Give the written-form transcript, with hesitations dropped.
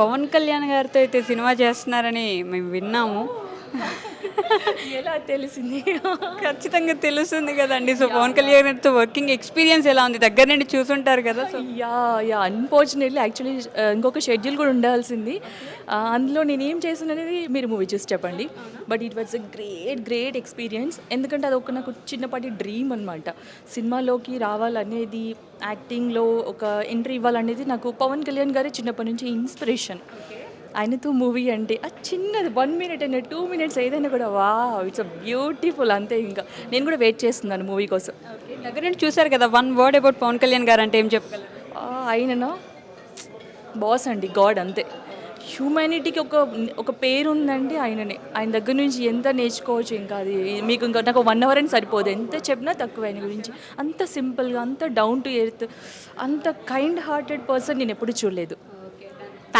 పవన్ కళ్యాణ్ గారితో అయితే సినిమా చేస్తున్నారని మేము విన్నాము. ఎలా తెలిసింది? ఖచ్చితంగా తెలుస్తుంది కదండి. సో పవన్ కళ్యాణ్ గారితో వర్కింగ్ ఎక్స్పీరియన్స్ ఎలా ఉంది? దగ్గర నుండి చూసుంటారు కదా. సో అన్ఫార్చునేట్లీ యాక్చువల్లీ ఇంకొక షెడ్యూల్ కూడా ఉండాల్సింది. అందులో నేనేం చేశాను అనేది మీరు మూవీ చూసి చెప్పండి. But it was a great experience. ఎందుకంటే అది ఒక నాకు చిన్నపాటి డ్రీమ్ అనమాట. సినిమాలోకి రావాలనేది, యాక్టింగ్లో ఒక ఎంట్రీ ఇవ్వాలనేది నాకు పవన్ కళ్యాణ్ గారే చిన్నప్పటి నుంచి ఇన్స్పిరేషన్. ఆయనతో మూవీ అంటే అది చిన్నది 1 మినిట్ అయినా 2 మినిట్స్ ఏదైనా కూడా ఇట్స్ అ బ్యూటిఫుల్. అంతే, ఇంకా నేను కూడా వెయిట్ చేస్తున్నాను మూవీ కోసం. దగ్గర నుండి చూసారు కదా. One word about Pawan Kalyan garu అంటే ఏం చెప్పగలరు? ఆయననా బాస్ అండి, గాడ్ అంతే. హ్యూమానిటీకి ఒక పేరు ఉందంటే ఆయననే. ఆయన దగ్గర నుంచి ఎంత నేర్చుకోవచ్చు. ఇంకా అది మీకు ఇంకా నాకు 1 అవర్ అని సరిపోదు, ఎంత చెప్పినా తక్కువ ఆయన గురించి. అంత సింపుల్గా, అంత డౌన్ టు ఎర్త్, అంత కైండ్ హార్టెడ్ పర్సన్ నేను ఎప్పుడు చూడలేదు.